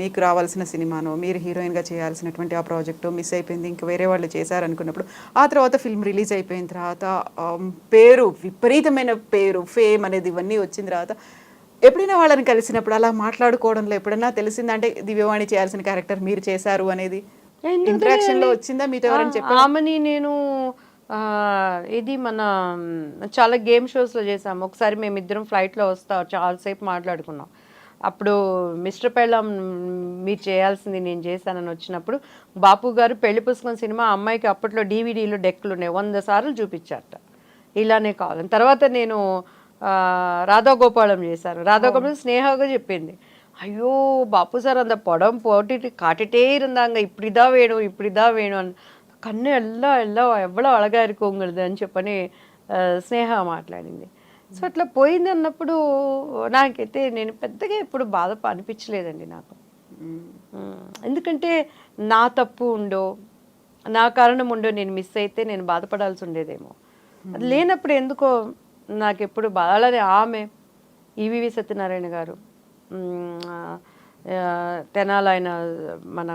మీకు రావాల్సిన సినిమానో మీరు హీరోయిన్గా చేయాల్సినటువంటి ఆ ప్రాజెక్టు మిస్ అయిపోయింది, ఇంక వేరే వాళ్ళు చేశారనుకున్నప్పుడు ఆ తర్వాత ఫిల్మ్ రిలీజ్ అయిపోయిన తర్వాత పేరు విపరీతమైన పేరు ఫేమ్ అనేది ఇవన్నీ వచ్చిన తర్వాత ఎప్పుడైనా వాళ్ళని కలిసినప్పుడు అలా మాట్లాడుకోవడంలో ఎప్పుడైనా తెలిసిందంటే దివ్యవాణి చేయాల్సిన క్యారెక్టర్ మీరు చేశారు అనేది ఎందుకు ఇంటరాక్షన్లో తెలియదండి? వచ్చిందా మీతో ఎవరైనా చెప్పారు? ఆమెని నేను ఇది మన చాలా గేమ్ షోస్లో చేసాము. ఒకసారి మేమిద్దరం ఫ్లైట్లో వస్తా చాలాసేపు మాట్లాడుకున్నాం. అప్పుడు మిస్టర్ పెళ్ళాం మీరు చేయాల్సింది నేను చేశానని వచ్చినప్పుడు బాపు గారు పెళ్లి పుస్తకం సినిమా అమ్మాయికి అప్పట్లో డీవీడీలు డెక్కులు ఉన్నాయి 100 సార్లు చూపించారట ఇలానే కావాలని. తర్వాత నేను రాధా గోపాలం చేశాను. రాధా గోపాలం స్నేహగా చెప్పింది, ஐயோ பாப்பு சார் அந்த படம் போட்டுட்டு காட்டிட்டே இருந்தாங்க, இப்படிதான் வேணும் இப்படிதான் வேணும் కన్ను ఎలా ఎవ్వడో అழகா இருக்கு உங்களுது అని చెప్పని స్నేహ మాట్లాడింది. సో అట్లా పోయింది అన్నప్పుడు నాకైతే నేను పెద్దగా ఎప్పుడు బాధ అనిపించలేదండి నాకు. ఎందుకంటే నా తప్పు ఉండో నా కారణం ఉండో నేను మిస్ అయితే నేను బాధపడాల్సి ఉండేదేమో. అది లేనప్పుడు ఎందుకో నాకు ఎప్పుడు అలానే ఆమె ఈవివి సత్యనారాయణ గారు, తెనాలైన మన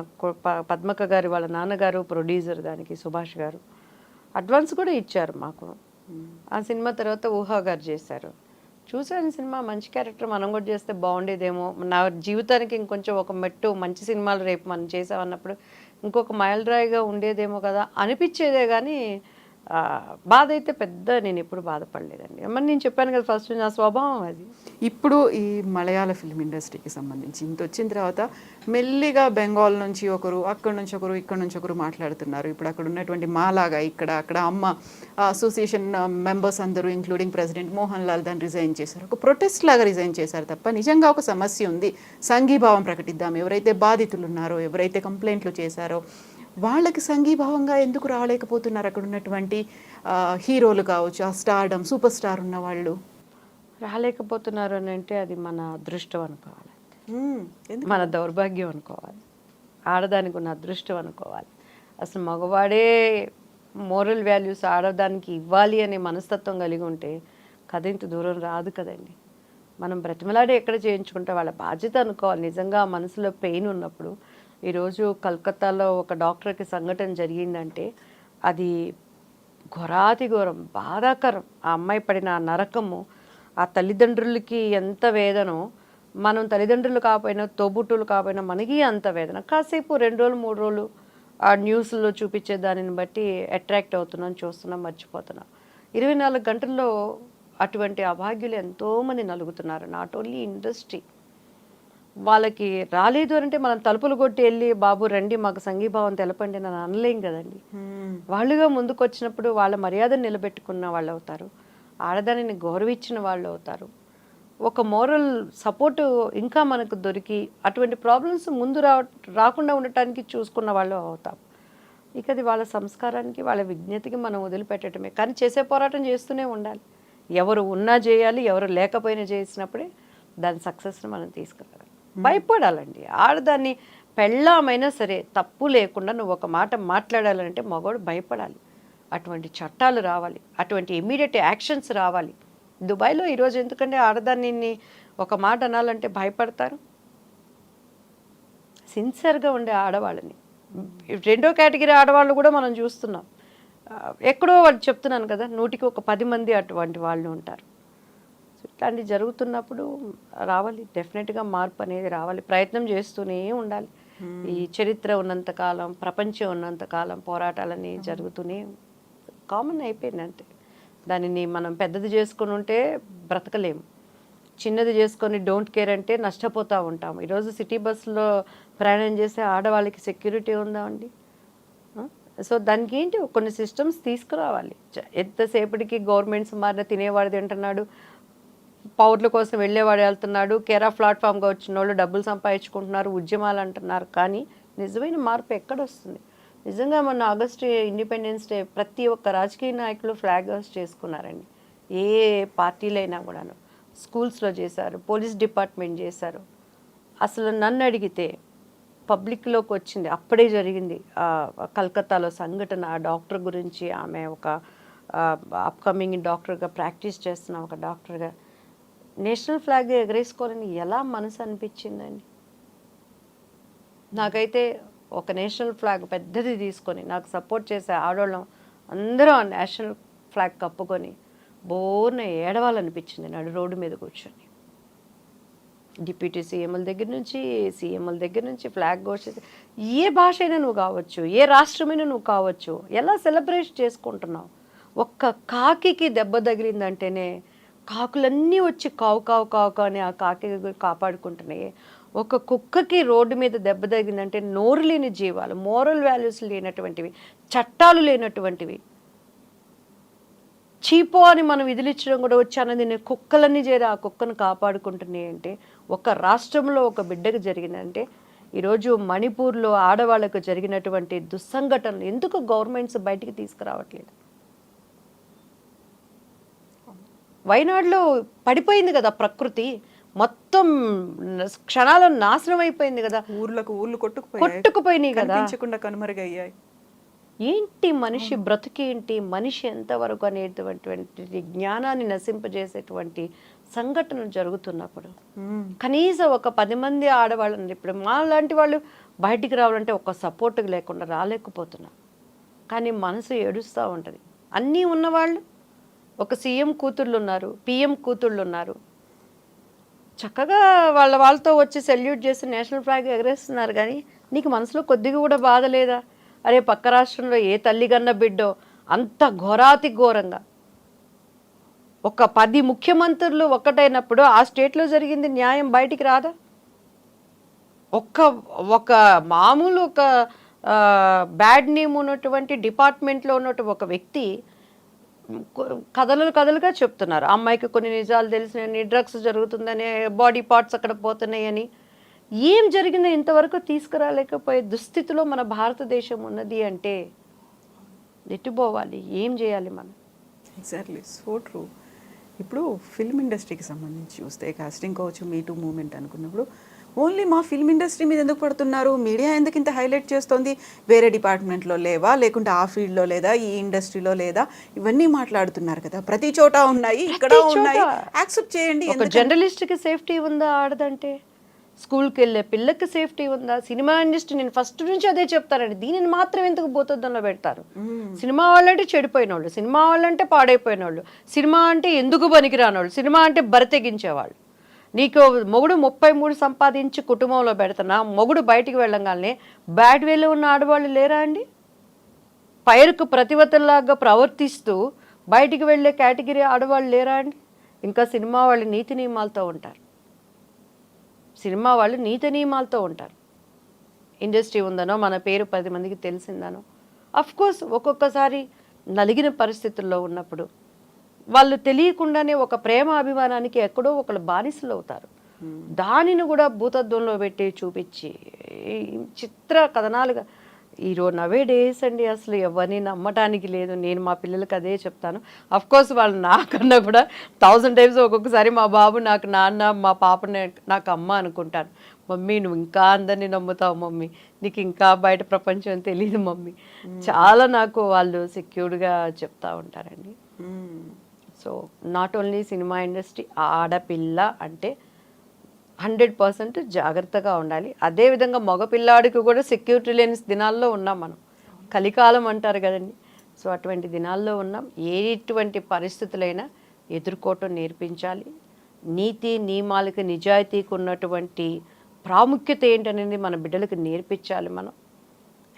పద్మక గారి వాళ్ళ నాన్నగారు ప్రొడ్యూసర్ దానికి సుభాష్ గారు అడ్వాన్స్ కూడా ఇచ్చారు మాకు. ఆ సినిమా తర్వాత ఊహా గారు చేశారు. చూసాను సినిమా, మంచి క్యారెక్టర్, మనం కూడా చేస్తే బాగుండేదేమో, నా జీవితానికి ఇంకొంచెం ఒక మెట్టు మంచి సినిమాలు రేపు మనం చేసామన్నప్పుడు ఇంకొక మైలురాయిగా ఉండేదేమో కదా అనిపించేదే. కానీ బాధ అయితే పెద్ద నేను ఎప్పుడు బాధపడలేదండి. మరి నేను చెప్పాను కదా ఫస్ట్ నా స్వభావం అది. ఇప్పుడు ఈ మలయాళ ఫిల్మ్ ఇండస్ట్రీకి సంబంధించి ఇంత వచ్చిన తర్వాత మెల్లిగా బెంగాల్ నుంచి ఒకరు, అక్కడి నుంచి ఒకరు, ఇక్కడ నుంచి ఒకరు మాట్లాడుతున్నారు. ఇప్పుడు అక్కడ ఉన్నటువంటి మాలాగా ఇక్కడ అక్కడ అమ్మ అసోసియేషన్ మెంబర్స్ అందరూ ఇంక్లూడింగ్ ప్రెసిడెంట్ మోహన్ లాల్ దాన్ని రిజైన్ చేశారు. ఒక ప్రొటెస్ట్ లాగా రిజైన్ చేశారు తప్ప నిజంగా ఒక సమస్య ఉంది, సంఘీభావం ప్రకటిద్దాం, ఎవరైతే బాధితులు ఉన్నారో ఎవరైతే కంప్లైంట్లు చేశారో వాళ్ళకి సంఘీభావంగా ఎందుకు రాలేకపోతున్నారు అక్కడ ఉన్నటువంటి హీరోలు కావచ్చు, ఆ స్టార్డమ్ సూపర్ స్టార్ ఉన్న వాళ్ళు రాలేకపోతున్నారు అని అంటే అది మన అదృష్టం అనుకోవాలి, మన దౌర్భాగ్యం అనుకోవాలి, ఆడదానికి ఉన్న అదృష్టం అనుకోవాలి. అసలు మగవాడే మోరల్ వాల్యూస్ ఆడదానికి ఇవ్వాలి అనే మనస్తత్వం కలిగి ఉంటే కథ ఇంత దూరం రాదు కదండి. మనం బ్రతిమలాడే ఎక్కడ చేయించుకుంటే వాళ్ళ బాధ్యత అనుకోవాలి. నిజంగా మనసులో పెయిన్ ఉన్నప్పుడు, ఈరోజు కలకత్తాలో ఒక డాక్టర్కి సంఘటన జరిగిందంటే అది ఘోరాతి ఘోరం, బాధాకరం. ఆ అమ్మాయి పడిన ఆ నరకము ఆ తల్లిదండ్రులకి ఎంత వేదనో, మనం తల్లిదండ్రులు కాకపోయినా తోబుట్టులు కాకపోయినా మనకి అంత వేదన. కాసేపు 2 రోజులు 3 రోజులు ఆ న్యూస్లో చూపించే దానిని బట్టి అట్రాక్ట్ అవుతున్నాం, చూస్తున్నాం, మర్చిపోతున్నాం. 24 గంటల్లో అటువంటి అభాగ్యులు ఎంతోమంది నలుగుతున్నారు. Not only industry. వాళ్ళకి రాలేదు అంటే మనం తలుపులు కొట్టి వెళ్ళి బాబు రండి మాకు సంఘీభావం తెలపండి అని అనలేం కదండి. వాళ్ళుగా ముందుకు వచ్చినప్పుడు వాళ్ళ మర్యాదను నిలబెట్టుకున్న వాళ్ళు అవుతారు, ఆడదానిని గౌరవించిన వాళ్ళు అవుతారు, ఒక మోరల్ సపోర్టు ఇంకా మనకు దొరికి అటువంటి ప్రాబ్లమ్స్ ముందు రాకుండా ఉండటానికి చూసుకున్న వాళ్ళు అవుతాం. ఇక అది వాళ్ళ సంస్కారానికి వాళ్ళ విజ్ఞతకి మనం వదిలిపెట్టడమే. కానీ చేసే పోరాటం చేస్తూనే ఉండాలి. ఎవరు ఉన్నా చేయాలి, ఎవరు లేకపోయినా చేసినప్పుడే దాని సక్సెస్ని మనం తీసుకురావాలి. భయపడాలండి. ఆడదాన్ని పెళ్ళామైనా సరే తప్పు లేకుండా నువ్వు ఒక మాట మాట్లాడాలంటే మగవాడు భయపడాలి. అటువంటి చట్టాలు రావాలి, అటువంటి ఇమీడియట్ యాక్షన్స్ రావాలి. దుబాయ్లో ఈరోజు ఎందుకంటే ఆడదాన్ని ఒక మాట అనాలంటే భయపడతారు. సిన్సియర్గా ఉండే ఆడవాళ్ళని, 2వ కేటగిరీ ఆడవాళ్ళు కూడా మనం చూస్తున్నాం. ఎక్కడో వాళ్ళు చెప్తున్నాను కదా, 100కి ఒక 10 మంది అటువంటి వాళ్ళు ఉంటారు. ఇట్లాంటివి జరుగుతున్నప్పుడు రావాలి, డెఫినెట్గా మార్పు అనేది రావాలి. ప్రయత్నం చేస్తూనే ఉండాలి. ఈ చరిత్ర ఉన్నంతకాలం, ప్రపంచం ఉన్నంతకాలం పోరాటాలని జరుగుతూనే కామన్ అయిపోయింది అంతే. దానిని మనం పెద్దది చేసుకుని ఉంటే బ్రతకలేము, చిన్నది చేసుకొని డోంట్ కేర్ అంటే నష్టపోతూ ఉంటాము. ఈరోజు సిటీ బస్సులో ప్రయాణం చేసే ఆడవాళ్ళకి సెక్యూరిటీ ఉందా అండి? సో దానికి ఏంటి కొన్ని సిస్టమ్స్ తీసుకురావాలి. ఎంతసేపటికి గవర్నమెంట్స్ మారిన తినేవాడు తింటున్నాడు, పౌరుల కోసం వెళ్ళేవాడు వెళ్తున్నాడు, కేరా ప్లాట్ఫామ్గా వచ్చిన వాళ్ళు డబ్బులు సంపాదించుకుంటున్నారు, ఉద్యమాలు అంటున్నారు. కానీ నిజమైన మార్పు ఎక్కడొస్తుంది? నిజంగా మొన్న ఆగస్టు ఇండిపెండెన్స్ డే ప్రతి ఒక్క రాజకీయ నాయకులు ఫ్లాగ్ హోస్ట్ చేసుకున్నారండి. ఏ పార్టీలైనా కూడాను స్కూల్స్లో చేశారు, పోలీస్ డిపార్ట్మెంట్ చేశారు. అసలు నన్ను అడిగితే పబ్లిక్లోకి వచ్చింది అప్పుడే జరిగింది కలకత్తాలో సంఘటన. ఆ డాక్టర్ గురించి, ఆమె ఒక అప్కమింగ్ డాక్టర్గా ప్రాక్టీస్ చేస్తున్న ఒక డాక్టర్గా నేషనల్ ఫ్లాగ్ ఎగరేసుకోవాలని ఎలా మనసు అనిపించిందండి? నాకైతే ఒక నేషనల్ ఫ్లాగ్ పెద్దది తీసుకొని నాకు సపోర్ట్ చేసే ఆడవాళ్ళం అందరూ ఆ నేషనల్ ఫ్లాగ్ కప్పుకొని బోర్న ఏడవాలనిపించింది నడు రోడ్డు మీద కూర్చొని. డిప్యూటీ సీఎంల దగ్గర నుంచి సీఎంల దగ్గర నుంచి ఫ్లాగ్ ఘోషిస్తే ఏ భాష అయినా నువ్వు కావచ్చు, ఏ రాష్ట్రమైనా నువ్వు కావచ్చు, ఎలా సెలబ్రేట్ చేసుకుంటున్నావు. ఒక్క కాకికి దెబ్బ తగిలిందంటేనే కాకులన్నీ వచ్చి కావు కావు కావు అని ఆ కాకి కాపాడుకుంటున్నాయి. ఒక కుక్కకి రోడ్డు మీద దెబ్బ తగిలిందంటే నోరు లేని జీవాలు, మోరల్ వాల్యూస్ లేనటువంటివి, చట్టాలు లేనటువంటివి, చీపో అని మనం విధులిచ్చడం కూడా వచ్చి అన్నది కుక్కలన్నీ చేరి ఆ కుక్కను కాపాడుకుంటున్నాయి. అంటే ఒక రాష్ట్రంలో ఒక బిడ్డకు జరిగిందంటే ఈరోజు మణిపూర్లో ఆడవాళ్లకు జరిగినటువంటి దుస్సంఘటనలు ఎందుకు గవర్నమెంట్స్ బయటికి తీసుకురావట్లేదు? వైనాడులో పడిపోయింది కదా ప్రకృతి, మొత్తం క్షణాలను నాశనం అయిపోయింది కదా, ఊర్లు కొట్టుకుపోయినాయి కదా, కనుమరుగయ్యాయి. ఏంటి మనిషి బ్రతుకేంటి, మనిషి ఎంతవరకు అనేటువంటి జ్ఞానాన్ని నశింపజేసేటువంటి సంఘటనలు జరుగుతున్నప్పుడు కనీసం ఒక 10 మంది ఆడవాళ్ళని ఇప్పుడు మా లాంటి వాళ్ళు బయటికి రావాలంటే ఒక సపోర్ట్ లేకుండా రాలేకపోతున్నారు. కానీ మనసు ఏడుస్తూ ఉంటుంది. అన్నీ ఉన్నవాళ్ళు ఒక సీఎం కూతుళ్ళు ఉన్నారు, పిఎం కూతుళ్ళు ఉన్నారు, చక్కగా వాళ్ళతో వచ్చి సెల్యూట్ చేసి నేషనల్ ఫ్లాగ్ ఎగరేస్తున్నారు. కానీ నీకు మనసులో కొద్దిగా కూడా బాధ లేదా? అరే పక్క రాష్ట్రంలో ఏ తల్లి కన్న బిడ్డో అంత ఘోరాతి ఘోరంగా ఒక 10 ముఖ్యమంత్రులు ఒక్కటైనప్పుడు ఆ స్టేట్లో జరిగింది న్యాయం బయటికి రాదా? ఒక మామూలు ఒక బ్యాడ్ నేమ్ ఉన్నటువంటి డిపార్ట్మెంట్లో ఉన్నటువంటి ఒక వ్యక్తి కథలుగా చెప్తున్నారు. అమ్మాయికి కొన్ని నిజాలు తెలిసినాయని, డ్రగ్స్ జరుగుతుందని, బాడీ పార్ట్స్ అక్కడ పోతున్నాయని. ఏం జరిగిందో ఇంతవరకు తీసుకురాలేకపోయే దుస్థితిలో మన భారతదేశం ఉన్నది అంటే నెట్టిపోవాలి. ఏం చేయాలి మనం? Exactly, so true. ఇప్పుడు ఫిల్మ్ ఇండస్ట్రీకి సంబంధించి చూస్తే కాస్టింగ్ కావచ్చు, మీటూ మూమెంట్ అనుకున్నప్పుడు ఓన్లీ మా ఫిల్మ్ ఇండస్ట్రీ మీద ఎందుకు పడుతున్నారు, మీడియా ఎందుకు ఇంత హైలైట్ చేస్తుంది, వేరే డిపార్ట్మెంట్లో లేవా, లేకుంటే ఆ ఫీల్డ్లో లేదా, ఈ ఇండస్ట్రీలో లేదా, ఇవన్నీ మాట్లాడుతున్నారు కదా. ప్రతి చోట ఉన్నాయి, ఇక్కడ ఉన్నాయి, యాక్సెప్ట్ చేయండి. ఒక జర్నలిస్ట్కి సేఫ్టీ ఉందా ఆడదంటే? స్కూల్కి వెళ్ళే పిల్లకి సేఫ్టీ ఉందా? సినిమా ఇండస్ట్రీ, నేను ఫస్ట్ నుంచి అదే చెప్తానండి, దీనిని మాత్రం ఎందుకు భూతద్దంలో పెడతారు? సినిమా వాళ్ళంటే చెడిపోయిన వాళ్ళు, సినిమా వాళ్ళంటే పాడైపోయిన వాళ్ళు, సినిమా అంటే ఎందుకు పనికిరాని వాళ్ళు, సినిమా అంటే బరితెగించేవాళ్ళు. నీకు మొగుడు 33 సంపాదించి కుటుంబంలో పెడుతున్నా, మొగుడు బయటికి వెళ్ళగానే బ్యాడ్ వేలో ఉన్న ఆడవాళ్ళు లేరా అండి? పైరుకు ప్రతివతల్లాగా ప్రవర్తిస్తూ బయటికి వెళ్ళే కేటగిరీ ఆడవాళ్ళు లేరా అండి? ఇంకా సినిమా వాళ్ళు నీతి నియమాలతో ఉంటారు, సినిమా వాళ్ళు నీతి నియమాలతో ఉంటారు. ఇండస్ట్రీ ఉందనో మన పేరు 10 మందికి తెలిసిందనో, అఫ్కోర్స్ ఒక్కొక్కసారి నలిగిన పరిస్థితుల్లో ఉన్నప్పుడు వాళ్ళు తెలియకుండానే ఒక ప్రేమ అభిమానానికి ఎక్కడో ఒకళ్ళు బానిసలు అవుతారు. దానిని కూడా భూతత్వంలో పెట్టి చూపించి చిత్ర కథనాలుగా ఈరోజు నవే డేస్ అండి అసలు ఎవరిని నమ్మటానికి లేదు. నేను మా పిల్లలకి అదే చెప్తాను. అఫ్కోర్స్ వాళ్ళు నాకన్నా కూడా 1000 టైమ్స్ ఒక్కొక్కసారి మా బాబు నాకు నాన్న, మా పాపని నాకు అమ్మ అనుకుంటాను. మమ్మీ నువ్వు ఇంకా అందరినీ నమ్ముతావు మమ్మీ, నీకు ఇంకా బయట ప్రపంచం తెలియదు మమ్మీ, చాలా నాకు వాళ్ళు సెక్యూర్డ్గా చెప్తా ఉంటారండి. So not only cinema industry, ఆడపిల్ల అంటే 100% జాగ్రత్తగా ఉండాలి. అదేవిధంగా మగపిల్లాడికి కూడా సెక్యూరిటీ లేని దినాల్లో ఉన్నాం మనం, కలికాలం అంటారు కదండి. సో అటువంటి దినాల్లో ఉన్నాం. ఎటువంటి పరిస్థితులైనా ఎదుర్కోవటం నేర్పించాలి. నీతి నియమాలకి, నిజాయితీకి ఉన్నటువంటి ప్రాముఖ్యత ఏంటనేది మన బిడ్డలకు నేర్పించాలి మనం.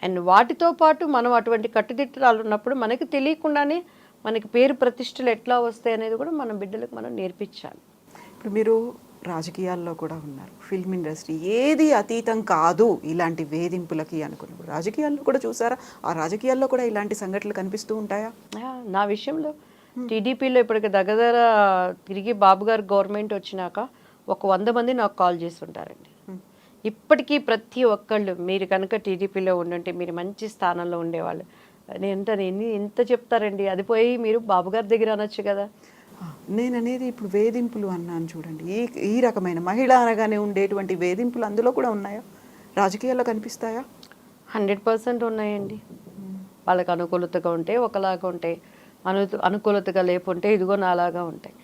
అండ్ వాటితో పాటు మనం అటువంటి కట్టుదిట్టాలు ఉన్నప్పుడు మనకి తెలియకుండానే మనకి పేరు ప్రతిష్టలు ఎట్లా వస్తాయి అనేది కూడా మన బిడ్డలకు మనం నేర్పించాలి. ఇప్పుడు మీరు రాజకీయాల్లో కూడా ఉన్నారు, ఫిల్మ్ ఇండస్ట్రీ ఏది అతీతం కాదు ఇలాంటి వేధింపులకి అనుకున్నప్పుడు రాజకీయాల్లో కూడా చూసారా? ఆ రాజకీయాల్లో కూడా ఇలాంటి సంఘటనలు కనిపిస్తూ ఉంటాయా? నా విషయంలో టీడీపీలో ఇప్పటికి దగ్గర తిరిగి బాబు గారు గవర్నమెంట్ వచ్చినాక ఒక 100 మంది నాకు కాల్ చేస్తుంటారండి. ఇప్పటికీ ప్రతి ఒక్కళ్ళు మీరు కనుక టీడీపీలో ఉండుంటే మీరు మంచి స్థానంలో ఉండేవాళ్ళు. నేను ఎంత చెప్తారండి, అది పోయి మీరు బాబు గారి దగ్గర అనొచ్చు కదా. నేను అనేది ఇప్పుడు వేధింపులు అన్నాను చూడండి, ఈ రకమైన మహిళ అనగానే ఉండేటువంటి వేధింపులు అందులో కూడా ఉన్నాయా? రాజకీయాల్లో కనిపిస్తాయా? 100% ఉన్నాయండి. వాళ్ళకి అనుకూలతగా ఉంటే ఒకలాగా ఉంటాయి, అనుకూలతగా లేకుంటే ఇదిగో నాలాగా ఉంటాయి.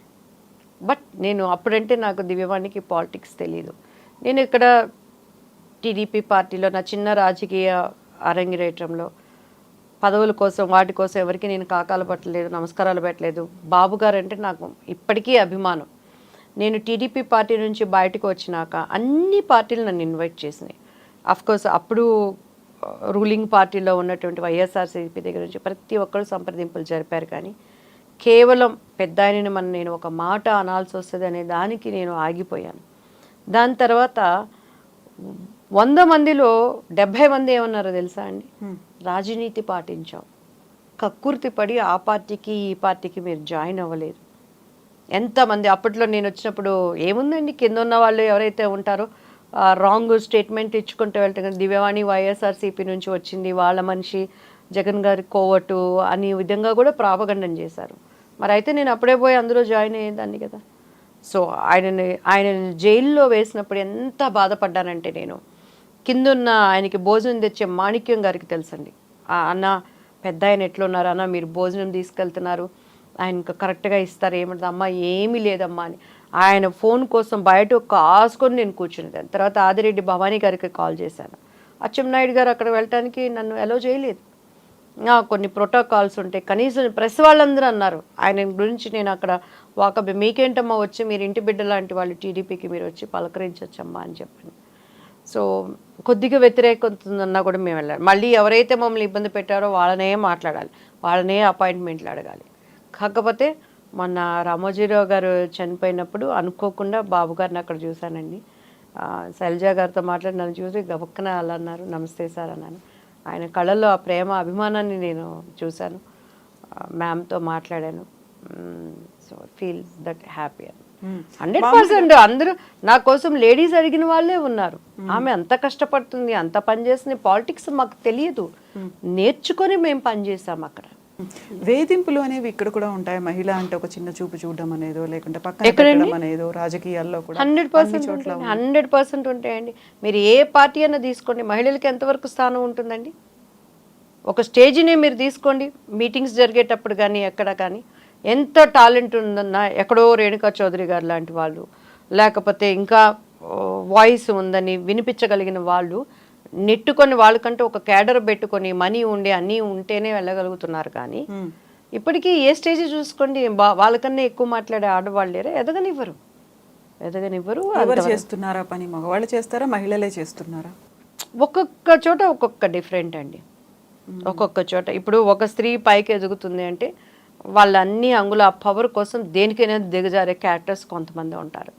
బట్ నేను అప్పుడంటే నాకు దివ్యవాణికి పాలిటిక్స్ తెలీదు. నేను ఇక్కడ టీడీపీ పార్టీలో నా చిన్న రాజకీయ అరంగిరేటంలో పదవుల కోసం వాటి కోసం ఎవరికి నేను కాకాలు పట్టలేదు, నమస్కారాలు పెట్టలేదు. బాబు గారు అంటే నాకు ఇప్పటికీ అభిమానం. నేను టీడీపీ పార్టీ నుంచి బయటకు వచ్చినాక అన్ని పార్టీలు నన్ను ఇన్వైట్ చేసినాయి. అఫ్కోర్స్ అప్పుడు రూలింగ్ పార్టీలో ఉన్నటువంటి వైఎస్ఆర్సీపీ దగ్గర నుంచి ప్రతి ఒక్కరు సంప్రదింపులు జరిపారు. కానీ కేవలం పెద్ద ఆయనని నేను ఒక మాట అనాల్సి వస్తుంది అనే దానికి నేను ఆగిపోయాను. దాని తర్వాత 100 మందిలో 70 మంది ఏమన్నారో తెలుసా అండి, రాజనీతి పాటించాం, కక్కుర్తి పడి ఆ పార్టీకి ఈ పార్టీకి మీరు జాయిన్ అవ్వలేదు. ఎంతమంది అప్పట్లో నేను వచ్చినప్పుడు ఏముందండి, కింద ఉన్న వాళ్ళు ఎవరైతే ఉంటారో రాంగ్ స్టేట్మెంట్ ఇచ్చుకుంటూ వెళ్తాం. దివ్యవాణి వైఎస్ఆర్సీపీ నుంచి వచ్చింది, వాళ్ళ మనిషి జగన్ గారి కోవటు అనే విధంగా కూడా ప్రాపగండం చేశారు. మరి అయితే నేను అప్పుడే పోయి అందులో జాయిన్ అయ్యేదాన్ని కదా. సో ఆయనని జైల్లో వేసినప్పుడు ఎంత బాధపడ్డానంటే, నేను కిందున్న ఆయనకి భోజనం తెచ్చే మాణిక్యం గారికి తెలుసండి, అన్న పెద్ద ఆయన ఎట్లున్నారు అన్న, మీరు భోజనం తీసుకెళ్తున్నారు, ఆయనకు కరెక్ట్గా ఇస్తారు, ఏమంటుంది అమ్మ, ఏమీ లేదమ్మా అని ఆయన ఫోన్ కోసం బయట కాసుకొని నేను కూర్చునేదాన్ని. తర్వాత ఆదిరెడ్డి భవానీ గారికి కాల్ చేశాను. అచ్చెన్నాయుడు గారు అక్కడ వెళ్ళటానికి నన్ను అలో చేయలేదు. కొన్ని ప్రోటోకాల్స్ ఉంటాయి. కనీసం ప్రెస్ వాళ్ళందరూ అన్నారు ఆయన గురించి, నేను అక్కడ వాకబ్ మీకేంటమ్మా వచ్చి, మీరు ఇంటి బిడ్డ లాంటి వాళ్ళు టీడీపీకి మీరు వచ్చి పలకరించవచ్చమ్మా అని చెప్పాను. సో కొద్దిగా వ్యతిరేకతన్నా కూడా మేము వెళ్ళాలి. మళ్ళీ ఎవరైతే మమ్మల్ని ఇబ్బంది పెట్టారో వాళ్ళనే మాట్లాడాలి, వాళ్ళనే అపాయింట్మెంట్లు అడగాలి. కాకపోతే మొన్న రామోజీరావు గారు చనిపోయినప్పుడు అనుకోకుండా బాబు గారిని అక్కడ చూశానండి. శైలజ గారితో మాట్లాడి నన్ను చూసి గబక్కన అలా అన్నారు, నమస్తే సార్ అన్నాను. ఆయన కళ్ళల్లో ఆ ప్రేమ అభిమానాన్ని నేను చూశాను. మ్యామ్తో మాట్లాడాను. సో ఫీల్ దట్ హ్యాపీ అని 100%. అందరూ నా కోసం లేడీస్ అడిగిన వాళ్ళే ఉన్నారు. ఆమె అంత కష్టపడుతుంది, అంత పనిచేస్తుంది. పాలిటిక్స్ మాకు తెలియదు, నేర్చుకొని మేము పనిచేసాం అక్కడ. వేధింపులు అనేవి ఇక్కడ కూడా ఉంటాయి. మహిళ అంటే ఒక చిన్న చూపు చూడడం అనేదో, లేకుంటే పక్కన పెట్టడం అనేదో రాజకీయాల్లో కూడా 100% ఉంటాయండి. మీరు ఏ పార్టీ అయినా తీసుకోండి, మహిళలకి ఎంతవరకు స్థానం ఉంటుందండి? ఒక స్టేజ్ని మీరు తీసుకోండి, మీటింగ్స్ జరిగేటప్పుడు కానీ ఎక్కడ కానీ ఎంత టాలెంట్ ఉందన్నా, ఎక్కడో రేణుకా చౌదరి గారు లాంటి వాళ్ళు, లేకపోతే ఇంకా వాయిస్ ఉందని వినిపించగలిగిన వాళ్ళు నెట్టుకొని వాళ్ళకంటే ఒక క్యాడర్ పెట్టుకొని మనీ ఉండి అన్నీ ఉంటేనే వెళ్ళగలుగుతున్నారు. కానీ ఇప్పటికీ ఏ స్టేజ్ చూసుకోండి, వాళ్ళకన్నా ఎక్కువ మాట్లాడే ఆడవాళ్ళు లేరా? ఎదగనివ్వరు. ఎవరు చేస్తున్నారా పని? మగవాళ్ళు చేస్తారా, మహిళలే చేస్తున్నారా? ఒక్కొక్క చోట ఒక్కొక్క డిఫరెంట్ అండి. ఒక్కొక్క చోట ఇప్పుడు ఒక స్త్రీ పైకి ఎదుగుతుంది అంటే వాళ్ళ అన్ని అంగుల ఆ పవర్ కోసం దేనికైనా దిగజారే క్యారెక్టర్స్ కొంతమంది ఉంటారు.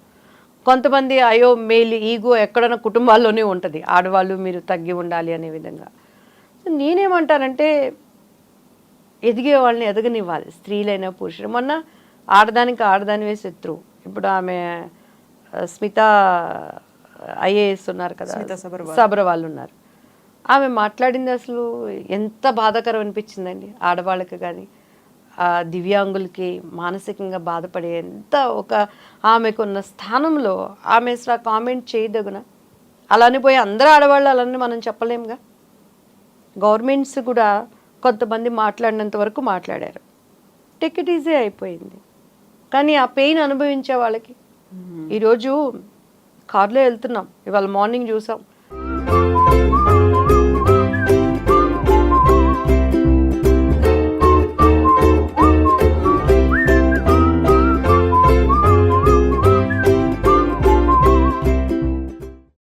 కొంతమంది అయ్యో మేలు ఈగో ఎక్కడైనా కుటుంబాల్లోనే ఉంటుంది, ఆడవాళ్ళు మీరు తగ్గి ఉండాలి అనే విధంగా. నేనేమంటానంటే ఎదిగే వాళ్ళని ఎదగనివ్వాలి, స్త్రీలైనా పురుషులు. మొన్న ఆడదానివే శత్రువు. ఇప్పుడు ఆమె స్మిత ఐఏఎస్ ఉన్నారు కదా, సబర్వాల్ ఉన్నారు. ఆమె మాట్లాడింది అసలు ఎంత బాధాకరం అనిపించిందండి ఆడవాళ్ళకి. కానీ దివ్యాంగులకి మానసికంగా బాధపడే ఎంత ఒక ఆమెకున్న స్థానంలో ఆమె అసలు కామెంట్ చేయదగున. అలానే పోయి అందరూ ఆడవాళ్ళు అలానే మనం చెప్పలేముగా. గవర్నమెంట్స్ కూడా కొంతమంది మాట్లాడినంత వరకు మాట్లాడారు, టేక్ ఇట్ ఈజీ అయిపోయింది. కానీ ఆ పెయిన్ అనుభవించే వాళ్ళకి, ఈరోజు కారులో వెళ్తున్నాం, ఇవాళ మార్నింగ్ చూసాం,